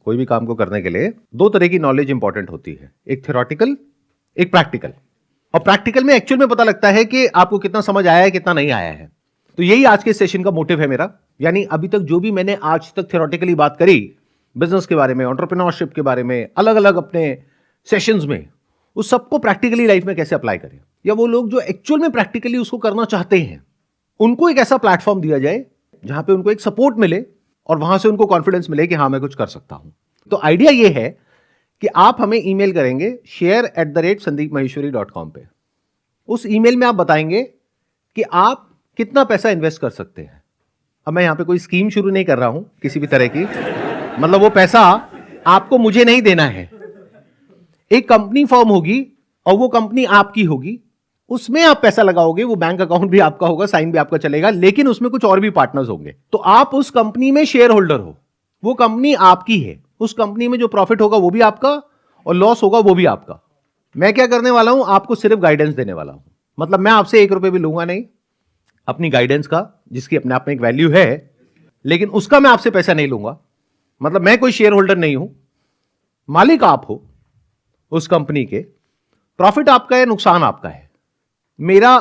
कोई भी काम को करने के लिए दो तरह की नॉलेज इंपॉर्टेंट होती है, एक थ्योरेटिकल, एक प्रैक्टिकल। और प्रैक्टिकल में एक्चुअल में पता लगता है कि आपको कितना समझ आया है, कितना नहीं आया है। तो यही आज के सेशन का मोटिव है मेरा। यानी अभी तक जो भी मैंने आज तक थ्योरेटिकली बात करी बिजनेस के बारे में, एंटरप्रेन्योरशिप के बारे में, अलग अलग अपने सेशंस में, उस सबको प्रैक्टिकली लाइफ में कैसे अप्लाई करें, या वो लोग जो एक्चुअल में प्रैक्टिकली उसको करना चाहते हैं उनको एक ऐसा प्लेटफॉर्म दिया जाए जहां पे उनको एक सपोर्ट मिले और वहां से उनको कॉन्फिडेंस मिले कि हां मैं कुछ कर सकता हूं। तो आइडिया ये है कि आप हमें ईमेल करेंगे share@sandeepmaheshwari.com पे। उस ईमेल में आप बताएंगे कि आप कितना पैसा इन्वेस्ट कर सकते हैं। अब मैं यहां पे कोई स्कीम शुरू नहीं कर रहा हूं किसी भी तरह की, मतलब वो पैसा आपको मुझे नहीं देना है। एक कंपनी फॉर्म होगी और वो कंपनी आपकी होगी, उसमें आप पैसा लगाओगे, वो बैंक अकाउंट भी आपका होगा, साइन भी आपका चलेगा, लेकिन उसमें कुछ और भी पार्टनर्स होंगे। तो आप उस कंपनी में शेयर होल्डर हो, वो कंपनी आपकी है, उस कंपनी में जो प्रॉफिट होगा वो भी आपका और लॉस होगा वो भी आपका। मैं क्या करने वाला हूं, आपको सिर्फ गाइडेंस देने वाला हूं। मतलब मैं आपसे 1 रुपए भी लूंगा नहीं अपनी गाइडेंस का, जिसकी अपने आप में एक वैल्यू है, लेकिन उसका मैं आपसे पैसा नहीं लूंगा। मतलब मैं कोई शेयर होल्डर नहीं हूं, मालिक आप हो उस कंपनी के, प्रॉफिट आपका है, नुकसान आपका है। मेरा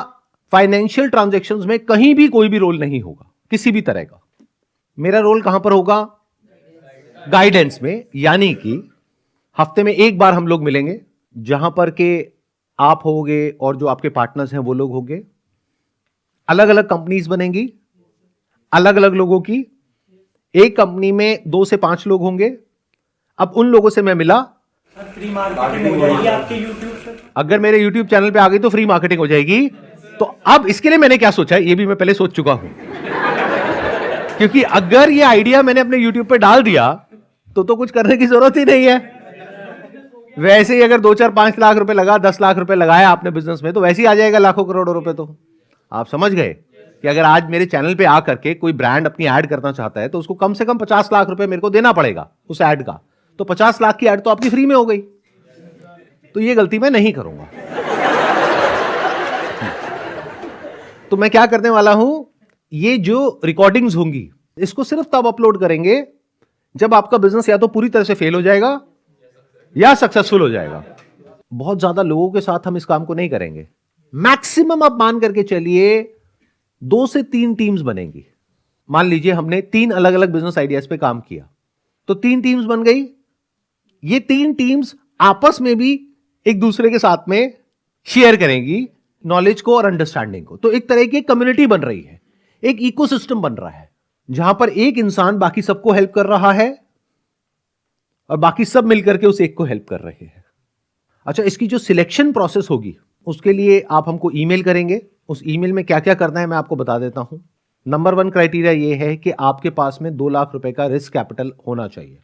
फाइनेंशियल ट्रांजैक्शंस में कहीं भी कोई भी रोल नहीं होगा किसी भी तरह का। मेरा रोल कहां पर होगा, गाइडेंस में। यानी कि हफ्ते में एक बार हम लोग मिलेंगे, जहां पर के आप होगे और जो आपके पार्टनर्स हैं वो लोग होंगे। अलग अलग कंपनीज बनेंगी, अलग अलग लोगों की। एक कंपनी में 2 से 5 लोग होंगे। अब उन लोगों से मैं मिला, फ्री मार्केटिंग हो जाएगी आपके यूट्यूब पे। अगर मेरे यूट्यूब चैनल पे आ गई तो फ्री मार्केटिंग हो जाएगी। तो अब इसके लिए मैंने क्या सोचा है, ये भी मैं पहले सोच चुका हूं। क्योंकि अगर ये आइडिया मैंने अपने यूट्यूब पे डाल दिया तो कुछ करने की जरूरत ही नहीं है। वैसे ही अगर 2, 4, 5 लाख रुपए लगा, 10 लाख रुपए लगाया आपने बिजनेस में, तो वैसे ही आ जाएगा लाखों करोड़ों रुपए। तो आप समझ गए कि अगर आज मेरे चैनल पे आकर के कोई ब्रांड अपनी ऐड करना चाहता है तो उसको कम से कम 50 लाख रुपए मेरे को देना पड़ेगा उस ऐड का। तो 50 लाख की ऐड तो आपकी फ्री में हो गई। तो ये गलती मैं नहीं करूंगा। तो मैं क्या करने वाला हूं, ये जो रिकॉर्डिंग्स होंगी इसको सिर्फ तब अपलोड करेंगे जब आपका बिजनेस या तो पूरी तरह से फेल हो जाएगा या सक्सेसफुल हो जाएगा। बहुत ज्यादा लोगों के साथ हम इस काम को नहीं करेंगे। मैक्सिमम आप मान करके चलिए 2 से 3 टीम्स बनेंगी। मान लीजिए हमने 3 अलग अलग बिजनेस आइडियाज पे काम किया, तो 3 टीम्स बन गई। ये 3 टीम्स आपस में भी एक दूसरे के साथ में शेयर करेंगी नॉलेज को और अंडरस्टैंडिंग को। तो एक तरह की कम्युनिटी बन रही है, एक इकोसिस्टम बन रहा है, जहां पर एक इंसान बाकी सबको हेल्प कर रहा है और बाकी सब मिलकर के उस एक को हेल्प कर रहे हैं। अच्छा, इसकी जो सिलेक्शन प्रोसेस होगी उसके लिए आप हमको ईमेल करेंगे। उस ईमेल में क्या क्या करना है मैं आपको बता देता हूं। नंबर 1 क्राइटेरिया ये है कि आपके पास में 2 लाख रुपए का रिस्क कैपिटल होना चाहिए।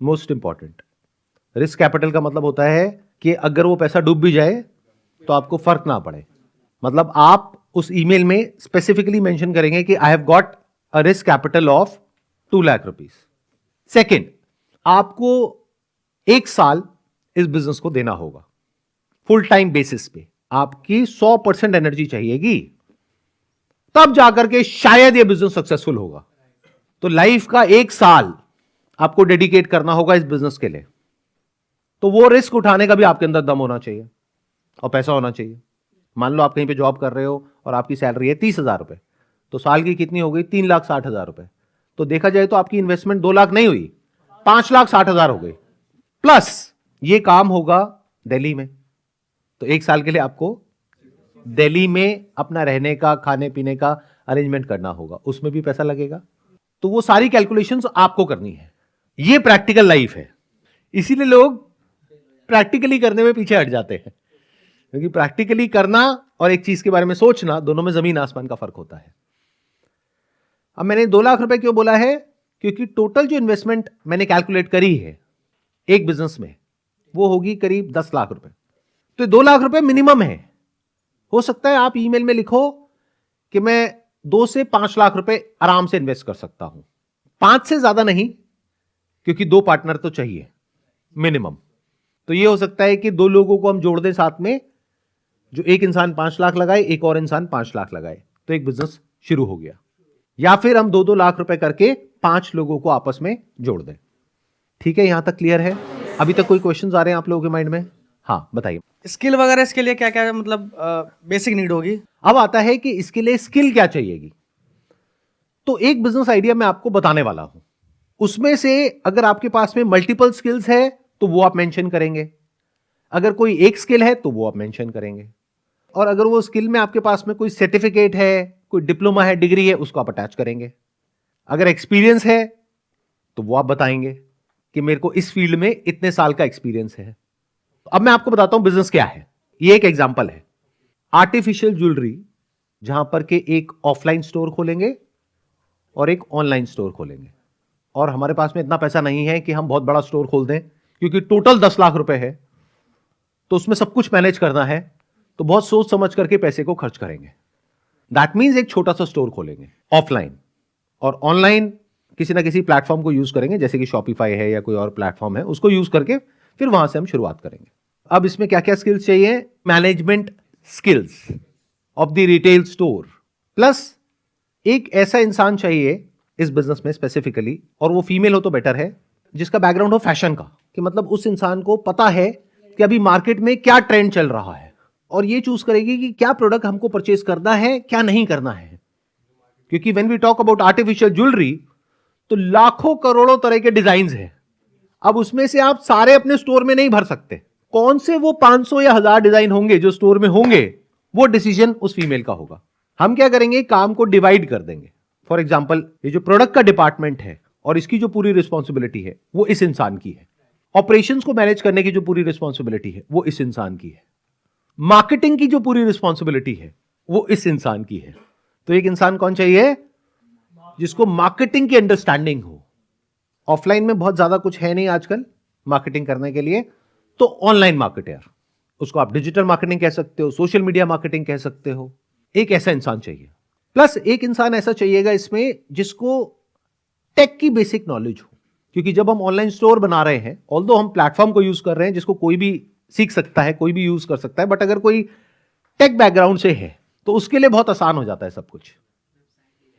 मोस्ट इंपॉर्टेंट, रिस्क कैपिटल का मतलब होता है कि अगर वो पैसा डूब भी जाए तो आपको फर्क ना पड़े। मतलब आप उस ईमेल में स्पेसिफिकली मेंशन करेंगे कि I have got a risk capital of 2 lakh rupees. Second, आपको 1 साल इस बिजनेस को देना होगा फुल टाइम बेसिस पे। आपकी 100% एनर्जी चाहिएगी, तब जाकर के शायद यह बिजनेस सक्सेसफुल होगा। तो लाइफ का 1 साल आपको डेडिकेट करना होगा इस बिजनेस के लिए। तो वो रिस्क उठाने का भी आपके अंदर दम होना चाहिए और पैसा होना चाहिए। मान लो आप कहीं पे जॉब कर रहे हो और आपकी सैलरी है 30,000 रुपए, तो साल की कितनी हो गई, 3,60,000 रुपए। तो देखा जाए तो आपकी इन्वेस्टमेंट 2 लाख नहीं हुई, 5,60,000 हो गई। प्लस ये काम होगा दिल्ली में, तो 1 साल के लिए आपको दिल्ली में अपना रहने का, खाने पीने का अरेंजमेंट करना होगा, उसमें भी पैसा लगेगा। तो वो सारी कैलकुलेशंस आपको करनी है। ये प्रैक्टिकल लाइफ है। इसीलिए लोग प्रैक्टिकली करने में पीछे हट जाते हैं, क्योंकि प्रैक्टिकली करना और एक चीज के बारे में सोचना, दोनों में जमीन आसमान का फर्क होता है। अब मैंने 2 लाख रुपए क्यों बोला है, क्योंकि टोटल जो इन्वेस्टमेंट मैंने कैलकुलेट करी है एक बिजनेस में वो होगी करीब 10 लाख रुपए। तो 2 लाख रुपए मिनिमम है। हो सकता है आप ईमेल में लिखो कि मैं 2 से 5 लाख रुपए आराम से इन्वेस्ट कर सकता हूं, 5 से ज्यादा नहीं, क्योंकि 2 पार्टनर तो चाहिए मिनिमम। तो ये हो सकता है कि 2 लोगों को हम जोड़ दें साथ में, जो एक इंसान 5 लाख लगाए, एक और इंसान 5 लाख लगाए, तो एक बिजनेस शुरू हो गया। या फिर हम 2-2 लाख रुपए करके 5 लोगों को आपस में जोड़ दें। ठीक है, यहां तक क्लियर है? अभी तक कोई क्वेश्चंस आ रहे हैं आप लोगों के माइंड में? हाँ बताइए। स्किल वगैरह इसके लिए क्या क्या मतलब बेसिक नीड होगी? अब आता है कि इसके लिए स्किल क्या चाहिएगी। तो एक बिजनेस आइडिया मैं आपको बताने वाला हूं, उसमें से अगर आपके पास में मल्टीपल स्किल्स है तो वो आप मेंशन करेंगे, अगर कोई एक स्किल है तो वो आप मेंशन करेंगे, और अगर वो स्किल में आपके पास में कोई सर्टिफिकेट है, कोई डिप्लोमा है, डिग्री है, उसको आप अटैच करेंगे। अगर एक्सपीरियंस है तो वो आप बताएंगे कि मेरे को इस फील्ड में इतने साल का एक्सपीरियंस है। अब मैं आपको बताता हूं बिजनेस क्या है। ये एक एग्जांपल है, आर्टिफिशियल ज्वेलरी, जहां पर के एक ऑफलाइन स्टोर खोलेंगे और एक ऑनलाइन स्टोर खोलेंगे, और हमारे पास में इतना पैसा नहीं है कि हम बहुत बड़ा स्टोर खोल दें, क्योंकि टोटल 10 लाख रुपए है, तो उसमें सब कुछ मैनेज करना है, तो बहुत सोच समझ करके पैसे को खर्च करेंगे। दैट मीन्स एक छोटा सा स्टोर खोलेंगे ऑफलाइन, और ऑनलाइन किसी ना किसी प्लेटफॉर्म को यूज करेंगे, जैसे कि शॉपिफाई है या कोई और प्लेटफॉर्म है, उसको यूज करके फिर वहां से हम शुरुआत करेंगे। अब इसमें क्या क्या स्किल्स चाहिए? Management skills of the retail store, plus एक ऐसा इंसान चाहिए इस बिजनेस में स्पेसिफिकली, और वो फीमेल हो तो बेटर है, जिसका बैकग्राउंड हो फैशन का, कि मतलब उस इंसान को पता है कि अभी मार्केट में क्या ट्रेंड चल रहा है, और ये चूज करेगी कि क्या प्रोडक्ट हमको परचेज करना है, क्या नहीं करना है। क्योंकि when we talk about artificial jewellery, तो लाखों करोड़ों तरह के डिजाइन हैं। अब उसमें से आप सारे अपने स्टोर में नहीं भर सकते। कौन से वो 500 या 1000 डिजाइन होंगे जो स्टोर में होंगे, वो डिसीजन उस फीमेल का होगा। हम क्या करेंगे, काम को डिवाइड कर देंगे। फॉर एग्जाम्पल, ये जो प्रोडक्ट का डिपार्टमेंट है और इसकी जो पूरी रिस्पॉन्सिबिलिटी है वो इस इंसान की है। ऑपरेशंस को मैनेज करने की जो पूरी रिस्पॉन्सिबिलिटी है वो इस इंसान की है। मार्केटिंग की जो पूरी रिस्पॉन्सिबिलिटी है वो इस इंसान की है। तो एक इंसान कौन चाहिए? जिसको मार्केटिंग की अंडरस्टैंडिंग हो। ऑफलाइन में बहुत ज्यादा कुछ है नहीं आजकल मार्केटिंग करने के लिए, तो ऑनलाइन मार्केटर, उसको आप डिजिटल मार्केटिंग कह सकते हो, सोशल मीडिया मार्केटिंग कह सकते हो। एक ऐसा इंसान चाहिए, प्लस एक इंसान ऐसा चाहिएगा इसमें जिसको टेक की बेसिक नॉलेज हो। क्योंकि जब हम ऑनलाइन स्टोर बना रहे हैं, ऑल्दो हम प्लेटफॉर्म को यूज कर रहे हैं जिसको कोई भी सीख सकता है, कोई भी यूज कर सकता है, बट अगर कोई टेक बैकग्राउंड से है तो उसके लिए बहुत आसान हो जाता है सब कुछ।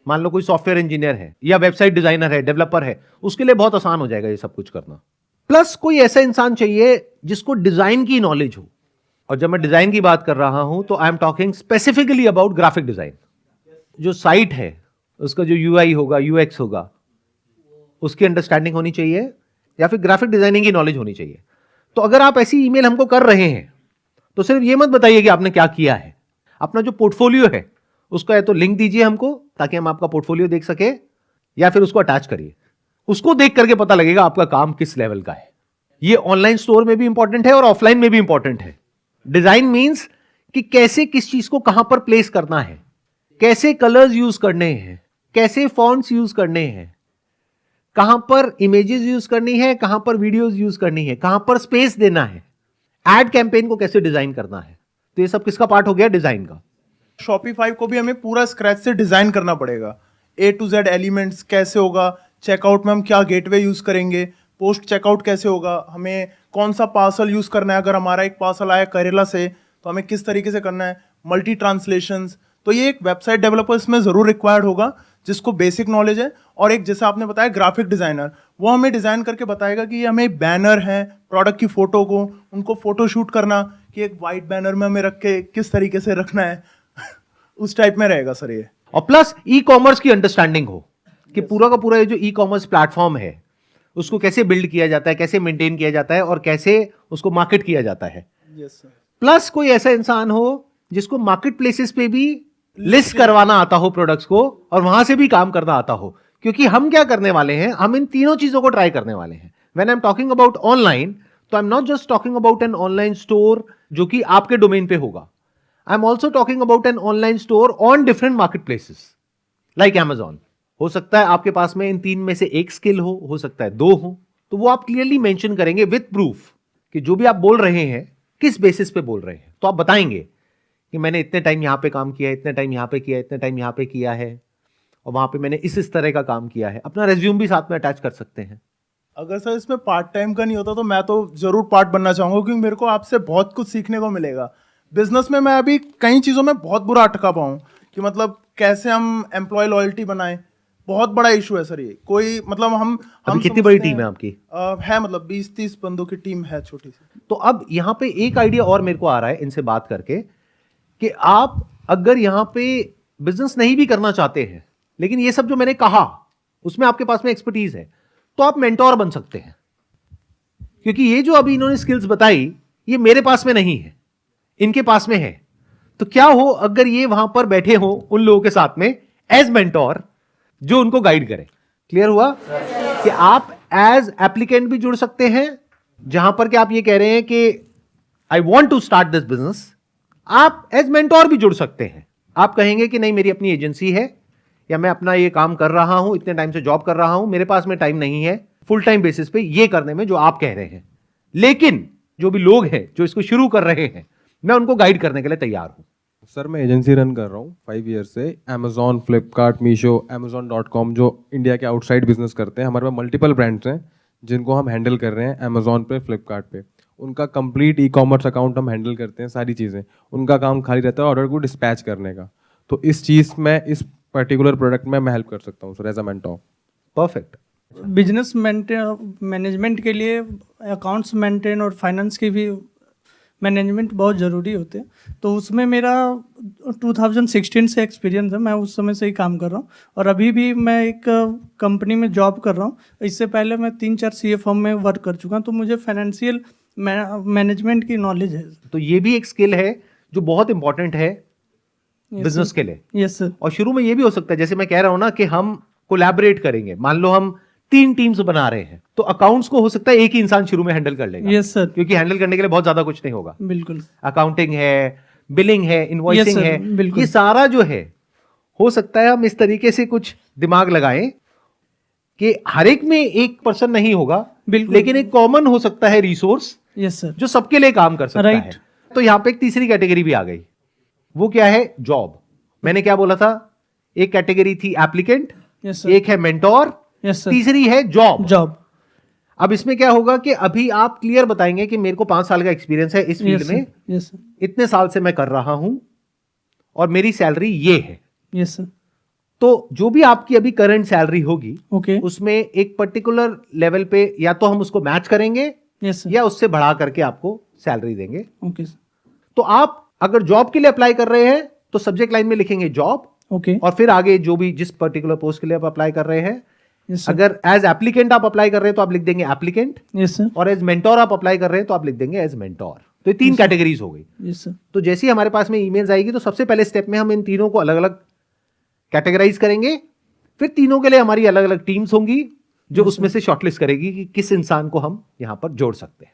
मान लो कोई सॉफ्टवेयर इंजीनियर है या वेबसाइट डिजाइनर है, डेवलपर है, उसके लिए बहुत आसान हो जाएगा ये सब कुछ करना। प्लस कोई ऐसा इंसान चाहिए जिसको डिजाइन की नॉलेज हो, और जब मैं डिजाइन की बात कर रहा हूं तो I am talking specifically about graphic design. जो साइट है उसका जो यूआई होगा, यूएक्स होगा, उसकी अंडरस्टैंडिंग होनी चाहिए, या फिर ग्राफिक डिजाइनिंग की नॉलेज होनी चाहिए। तो अगर आप ऐसी ईमेल हमको कर रहे हैं तो सिर्फ ये मत बताइए कि आपने क्या किया है। अपना जो पोर्टफोलियो है उसका या तो लिंक दीजिए हमको, ताकि हम आपका पोर्टफोलियो देख सके, या फिर उसको अटैच करिए। उसको देख करके पता लगेगा आपका काम किस लेवल का है। ये ऑनलाइन स्टोर में भी इंपॉर्टेंट है और ऑफलाइन में भी इंपॉर्टेंट है। डिजाइन मींस कि कैसे किस चीज को कहां पर प्लेस करना है, कैसे कलर्स यूज करने हैं, कैसे फॉन्ट्स यूज करने हैं, कहां पर इमेजेस यूज करनी है, कहां पर वीडियोस यूज करनी है, कहां पर स्पेस देना है, एड कैंपेन को कैसे डिजाइन करना है। तो ये सब किसका पार्ट हो गया? डिजाइन का। शॉपिफाई को भी हमें पूरा स्क्रैच से डिजाइन करना पड़ेगा। A to Z एलिमेंट्स कैसे होगा, चेकआउट में हम क्या गेटवे यूज करेंगे, पोस्ट चेकआउट कैसे होगा, हमें कौन सा पार्सल यूज करना है, अगर हमारा एक पार्सल आया करेला से तो हमें किस तरीके से करना है, मल्टी ट्रांसलेशंस। तो ये एक वेबसाइट डेवलपर्स में जरूर रिक्वायर्ड होगा जिसको बेसिक नॉलेज है। और एक जैसे आपने बताया ग्राफिक डिजाइनर, वो हमें डिजाइन करके बताएगा कि ये हमें बैनर है, प्रोडक्ट की फोटो को उनको फोटो शूट करना, कि एक वाइट बैनर में हमें रख के किस तरीके से रखना है उस टाइप में रहेगा सर ये। और प्लस ई कॉमर्स की अंडरस्टैंडिंग हो कि पूरा का पूरा ये जो ई कॉमर्स प्लेटफॉर्म है उसको कैसे बिल्ड किया जाता है, कैसे मेंटेन किया जाता है, और कैसे उसको मार्केट किया जाता है। Yes sir. प्लस कोई ऐसा इंसान हो जिसको मार्केट प्लेसेस पे भी लिस्ट करवाना आता हो प्रोडक्ट्स को, और वहां से भी काम करना आता हो। क्योंकि हम क्या करने वाले हैं, हम इन तीनों चीजों को ट्राई करने वाले हैं। When I am talking about online, तो I am not just talking about an online store जो कि आपके डोमेन पे होगा। I am also talking about an online store on different market places like Amazon। हो सकता है आपके पास में इन तीन में से एक स्किल हो सकता है दो हो, तो वो आप क्लियरली मेंशन करेंगे विद प्रूफ कि जो भी आप बोल रहे हैं किस बेसिस पे बोल रहे हैं। तो आप बताएंगे कि मैंने इतने टाइम यहां पे काम किया है, इतने टाइम यहां पे किया है, इतने टाइम यहां पे किया है, और वहां पे मैंने इस तरह का काम किया है। अपना रेज्यूम भी साथ में अटैच कर सकते हैं। अगर सर इसमें पार्ट टाइम का नहीं होता तो मैं तो जरूर पार्ट बनना चाहूंगा, क्योंकि मेरे को आपसे बहुत कुछ सीखने को मिलेगा। बिजनेस में मैं अभी कई चीज़ों में बहुत बुरा अटका पाऊँ, कि मतलब कैसे हम एम्प्लॉय लॉयल्टी बनाएं, बहुत बड़ा इशू है सर ये। कोई मतलब हम अभी कितनी समझते बड़ी टीम हैं, है आपकी? है मतलब 20-30 बंदों की टीम है छोटी सी। तो अब यहां पे एक आइडिया और मेरे को आ रहा है इनसे बात करके, कि आप अगर यहां पे बिजनेस नहीं भी करना चाहते हैं, लेकिन ये सब जो मैंने कहा उसमें आपके पास में एक्सपर्टीज है, तो आप मेंटोर बन सकते हैं। क्योंकि ये जो अभी इन्होंने स्किल्स बताई, ये मेरे पास में नहीं है, इनके पास में है। तो क्या हो अगर ये वहां पर बैठे हो उन लोगों के साथ में एज मेंटोर, जो उनको गाइड करे। क्लियर हुआ कि आप एज एप्लीकेंट भी जुड़ सकते हैं, जहां पर कि आप ये कह रहे हैं कि I want to start this business. आप एज मेंटोर भी जुड़ सकते हैं। आप कहेंगे कि नहीं, मेरी अपनी एजेंसी है, या मैं अपना ये काम कर रहा हूं, इतने टाइम से जॉब कर रहा हूं, मेरे पास में टाइम नहीं है फुल टाइम बेसिस पे ये करने में जो आप कह रहे हैं। लेकिन जो भी लोग हैं जो इसको शुरू कर रहे हैं, मैं उनको गाइड करने के लिए तैयार हूं। सर मैं एजेंसी रन कर रहा हूँ 5 ईयर से। अमेजोन, फ्लिपकार्ट, मीशो, amazon.com जो इंडिया के आउटसाइड बिजनेस करते हैं, हमारे पास मल्टीपल ब्रांड्स हैं जिनको हम हैंडल कर रहे हैं अमेजोन पे, फ्लिपकार्ट पे। उनका कंप्लीट ई कॉमर्स अकाउंट हम हैंडल करते हैं, सारी चीज़ें। उनका काम खाली रहता है ऑर्डर को डिस्पैच करने का। तो इस चीज़ में, इस पर्टिकुलर प्रोडक्ट में मैं हेल्प कर सकता हूँ sir as a mentor. Perfect. Business management के लिए अकाउंट्स मेंटेन और फाइनेंस की भी मैनेजमेंट बहुत ज़रूरी होते हैं। तो उसमें मेरा 2016 से एक्सपीरियंस है, मैं उस समय से ही काम कर रहा हूँ। और अभी भी मैं एक कंपनी में जॉब कर रहा हूँ। इससे पहले मैं 3-4 सीए फर्म में वर्क कर चुका हूँ, तो मुझे फाइनेंशियल मैनेजमेंट की नॉलेज है। तो ये भी एक स्किल है जो बहुत इंपॉर्टेंट है बिजनेस के लिए। Yes sir. और शुरू में ये भी हो सकता है, जैसे मैं कह रहा हूं ना, कि हम कोलैबोरेट करेंगे। मान लो हम 3 टीम्स बना रहे हैं, तो अकाउंट्स को हो सकता है एक ही इंसान शुरू में हैंडल कर लेगा। Yes sir. क्योंकि हैंडल करने के लिए बहुत ज्यादा कुछ नहीं होगा। बिल्कुल। अकाउंटिंग है, बिलिंग है, इनवॉइसिंग Yes, sir, है, बिल्कुल। ये सारा जो है, हो सकता है हम इस तरीके से कुछ दिमाग लगाएं कि हर एक में एक पर्सन नहीं होगा, बिल्कुल। लेकिन एक कॉमन हो सकता है रिसोर्स यस सर। जो सबके लिए काम कर सकता Right. है। तो यहां पे एक तीसरी कैटेगरी भी आ गई। वो क्या है? जॉब। मैंने क्या बोला था? एक कैटेगरी थी एप्लीकेंट, यस सर। एक है मेंटोर, यस सर। तीसरी है जॉब। जॉब। अब इसमें क्या होगा कि अभी आप क्लियर बताएंगे कि मेरे को 5 साल का एक्सपीरियंस है इस फील्ड यस में, सर। Yes sir. इतने साल से मैं कर रहा हूं, और मेरी सैलरी ये है। Yes sir. तो जो भी आपकी अभी करंट सैलरी होगी, ओके। उसमें एक पर्टिकुलर लेवल पे या तो हम उसको मैच करेंगे, यस सर। या उससे बढ़ा करके आपको सैलरी देंगे। Okay sir. तो आप अगर जॉब के लिए अप्लाई कर रहे हैं, तो सब्जेक्ट लाइन में लिखेंगे जॉब, ओके। और फिर आगे जो भी जिस पर्टिकुलर पोस्ट के लिए आप अप्लाई कर रहे हैं, यस सर। अगर एज एप्लीकेंट आप अप्लाई कर रहे हैं तो आप लिख देंगे एप्लीकेंट, यस सर। और एज मेंटोर आप अप्लाई कर रहे हैं तो आप लिख देंगे एज मेंटोर। तो ये 3 कैटेगरीज हो गई। Yes sir. तो जैसे ही हमारे पास में ईमेल्स आएगी, तो सबसे पहले स्टेप में हम इन तीनों को अलग अलग कैटेगराइज करेंगे। फिर तीनों के लिए हमारी अलग अलग टीम्स होंगी, जो उसमें से शॉर्टलिस्ट करेगी कि किस इंसान को हम यहां पर जोड़ सकते हैं।